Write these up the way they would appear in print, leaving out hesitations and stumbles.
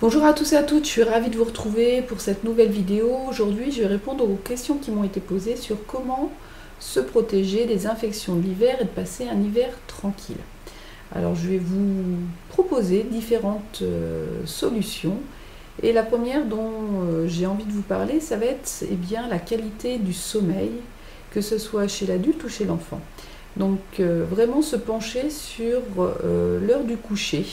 Bonjour à tous et à toutes, je suis ravie de vous retrouver pour cette nouvelle vidéo. Aujourd'hui, je vais répondre aux questions qui m'ont été posées sur comment se protéger des infections de l'hiver et de passer un hiver tranquille. Alors, je vais vous proposer différentes solutions. Et la première dont j'ai envie de vous parler, ça va être bien, la qualité du sommeil, que ce soit chez l'adulte ou chez l'enfant. Donc, vraiment se pencher sur l'heure du coucher,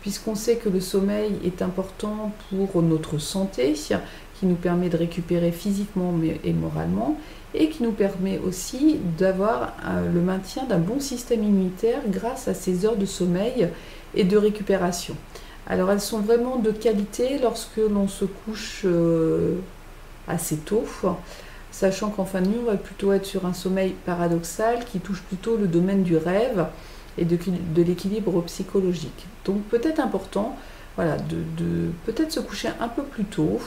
puisqu'on sait que le sommeil est important pour notre santé, qui nous permet de récupérer physiquement et moralement, et qui nous permet aussi d'avoir le maintien d'un bon système immunitaire grâce à ces heures de sommeil et de récupération. Alors elles sont vraiment de qualité lorsque l'on se couche assez tôt, sachant qu'en fin de nuit, on va plutôt être sur un sommeil paradoxal qui touche plutôt le domaine du rêve et de l'équilibre psychologique. Donc peut-être important, voilà, de peut-être se coucher un peu plus tôt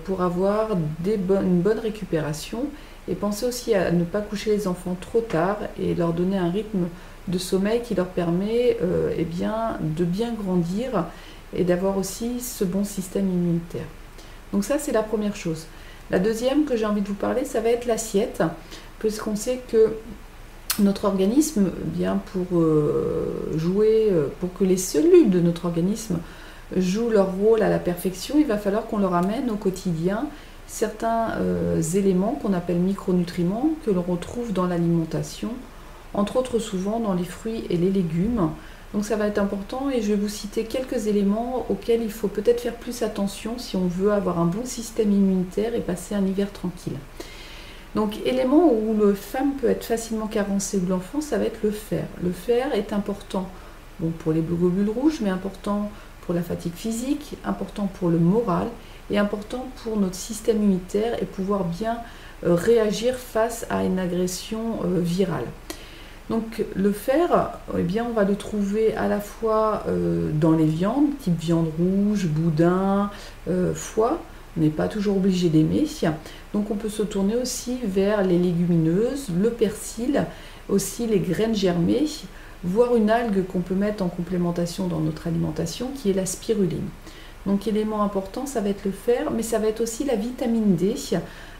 pour avoir une bonne récupération, et penser aussi à ne pas coucher les enfants trop tard et leur donner un rythme de sommeil qui leur permet de bien grandir et d'avoir aussi ce bon système immunitaire. Donc ça, c'est la première chose. La deuxième que j'ai envie de vous parler, ça va être l'assiette, puisqu'on sait que notre organisme, pour pour que les cellules de notre organisme jouent leur rôle à la perfection, il va falloir qu'on leur amène au quotidien certains éléments qu'on appelle micronutriments, que l'on retrouve dans l'alimentation, entre autres souvent dans les fruits et les légumes. Donc ça va être important, et je vais vous citer quelques éléments auxquels il faut peut-être faire plus attention si on veut avoir un bon système immunitaire et passer un hiver tranquille. Donc, élément où le femme peut être facilement carencé, ou l'enfant, ça va être le fer. Le fer est important, bon, pour les globules rouges, mais important pour la fatigue physique, important pour le moral et important pour notre système immunitaire et pouvoir bien réagir face à une agression virale. Donc le fer, on va le trouver à la fois dans les viandes, type viande rouge, boudin, foie. On n'est pas toujours obligé d'aimer. Donc on peut se tourner aussi vers les légumineuses, le persil, aussi les graines germées, voire une algue qu'on peut mettre en complémentation dans notre alimentation, qui est la spiruline. Donc élément important, ça va être le fer, mais ça va être aussi la vitamine D.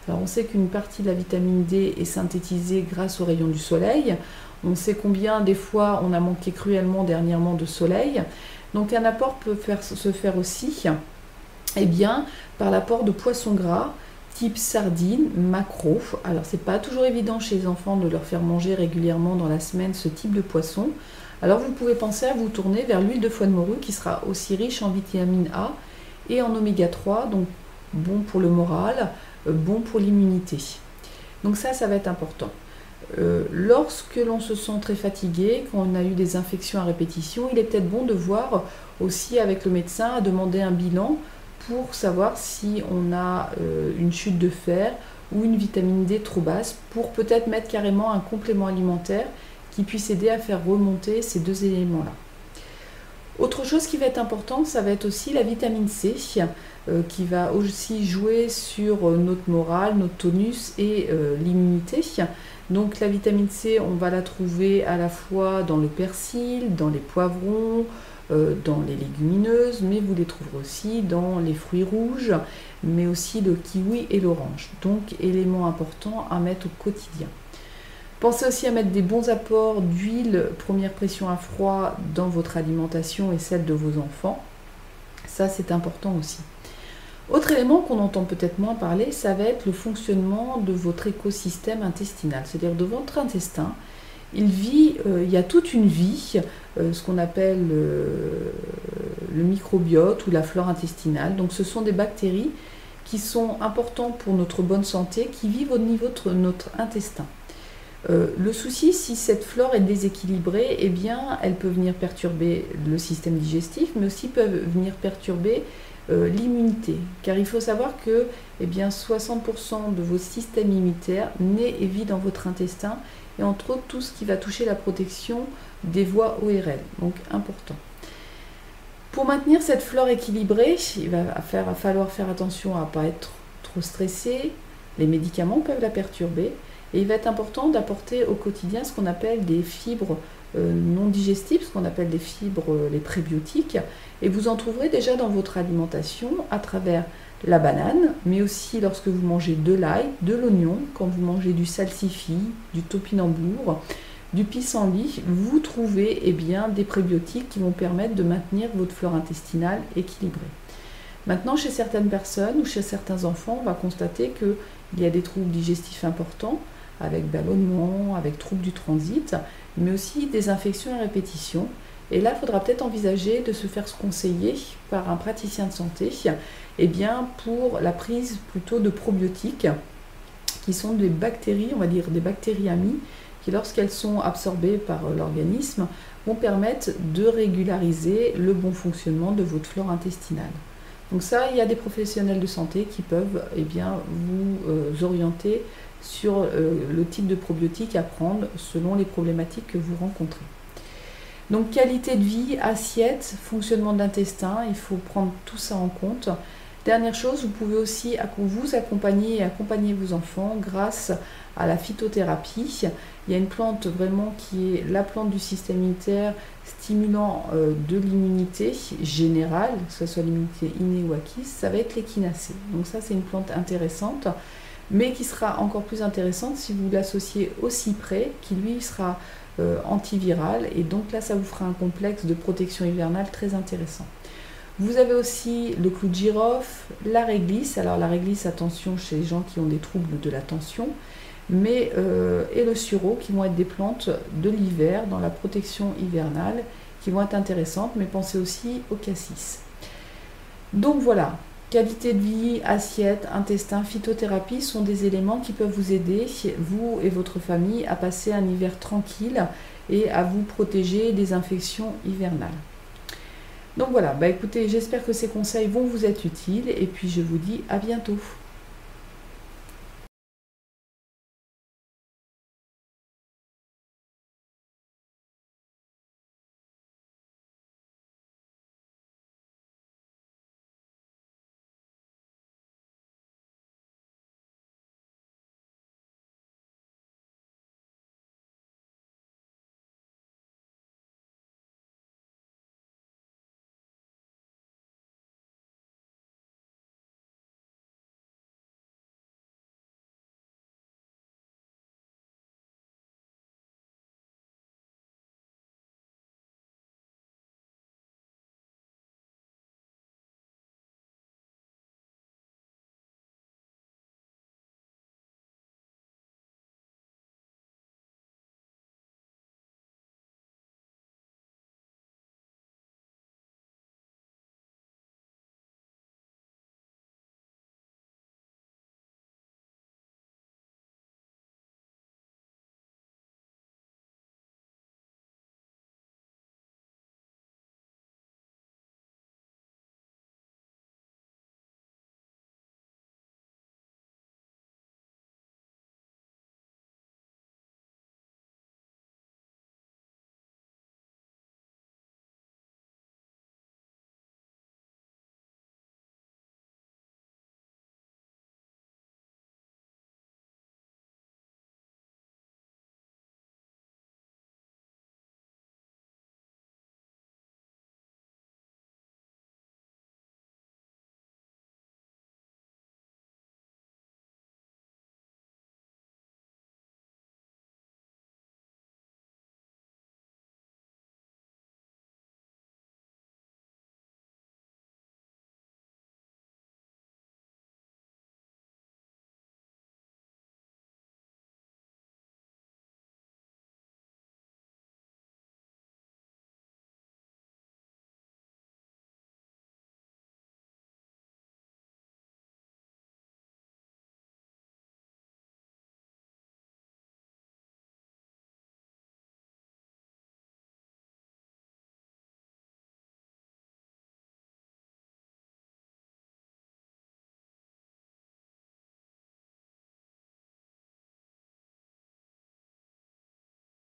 Alors on sait qu'une partie de la vitamine D est synthétisée grâce aux rayons du soleil. On sait combien des fois on a manqué cruellement dernièrement de soleil. Donc un apport peut se faire aussi par l'apport de poissons gras, type sardines, maquereaux. Alors c'est pas toujours évident chez les enfants de leur faire manger régulièrement dans la semaine ce type de poisson. Alors vous pouvez penser à vous tourner vers l'huile de foie de morue, qui sera aussi riche en vitamine A et en oméga 3, donc bon pour le moral, bon pour l'immunité. Donc ça va être important. Lorsque l'on se sent très fatigué, quand on a eu des infections à répétition, il est peut-être bon de voir aussi avec le médecin, à demander un bilan pour savoir si on a une chute de fer ou une vitamine D trop basse, pour peut-être mettre carrément un complément alimentaire qui puisse aider à faire remonter ces deux éléments-là. Autre chose qui va être importante, ça va être aussi la vitamine C, qui va aussi jouer sur notre morale, notre tonus et l'immunité. Donc la vitamine C, on va la trouver à la fois dans le persil, dans les poivrons, dans les légumineuses, mais vous les trouverez aussi dans les fruits rouges, mais aussi le kiwi et l'orange. Donc élément important à mettre au quotidien. Pensez aussi à mettre des bons apports d'huile première pression à froid dans votre alimentation et celle de vos enfants. Ça, c'est important aussi. Autre élément qu'on entend peut-être moins parler, ça va être le fonctionnement de votre écosystème intestinal, c'est-à-dire de votre intestin. Il y a toute une vie, ce qu'on appelle le microbiote ou la flore intestinale. Donc ce sont des bactéries qui sont importantes pour notre bonne santé, qui vivent au niveau de notre intestin. Le souci, si cette flore est déséquilibrée, elle peut venir perturber le système digestif, mais aussi peut venir perturber l'immunité. Car il faut savoir que 60% de votre système immunitaire naît et vit dans votre intestin, et entre autres tout ce qui va toucher la protection des voies ORL, donc important. Pour maintenir cette flore équilibrée, il va falloir faire attention à ne pas être trop stressé. Les médicaments peuvent la perturber, et il va être important d'apporter au quotidien ce qu'on appelle des fibres non digestibles, ce qu'on appelle des fibres, les prébiotiques, et vous en trouverez déjà dans votre alimentation à travers la banane, mais aussi lorsque vous mangez de l'ail, de l'oignon, quand vous mangez du salsifis, du topinambour, du pissenlit, vous trouvez des prébiotiques qui vont permettre de maintenir votre flore intestinale équilibrée. Maintenant, chez certaines personnes ou chez certains enfants, on va constater qu'il y a des troubles digestifs importants, avec ballonnement, avec troubles du transit, mais aussi des infections à répétition. Et là, il faudra peut-être envisager de se faire conseiller par un praticien de santé pour la prise plutôt de probiotiques, qui sont des bactéries, on va dire des bactéries amies, qui lorsqu'elles sont absorbées par l'organisme, vont permettre de régulariser le bon fonctionnement de votre flore intestinale. Donc ça, il y a des professionnels de santé qui peuvent vous orienter sur le type de probiotiques à prendre selon les problématiques que vous rencontrez. Donc qualité de vie, assiette, fonctionnement de l'intestin, il faut prendre tout ça en compte. Dernière chose, vous pouvez aussi vous accompagner et accompagner vos enfants grâce à la phytothérapie. Il y a une plante vraiment qui est la plante du système immunitaire stimulant de l'immunité générale, que ce soit l'immunité innée ou acquise, ça va être l'échinacée. Donc ça, c'est une plante intéressante, mais qui sera encore plus intéressante si vous l'associez au cyprès, qui lui sera antiviral, et donc là, ça vous fera un complexe de protection hivernale très intéressant. Vous avez aussi le clou de girofle, la réglisse. Alors la réglisse, attention chez les gens qui ont des troubles de la tension, et le sureau, qui vont être des plantes de l'hiver dans la protection hivernale, qui vont être intéressantes, mais pensez aussi au cassis. Donc voilà, qualité de vie, assiette, intestin, phytothérapie sont des éléments qui peuvent vous aider, vous et votre famille, à passer un hiver tranquille et à vous protéger des infections hivernales. Donc voilà, écoutez, j'espère que ces conseils vont vous être utiles et puis je vous dis à bientôt.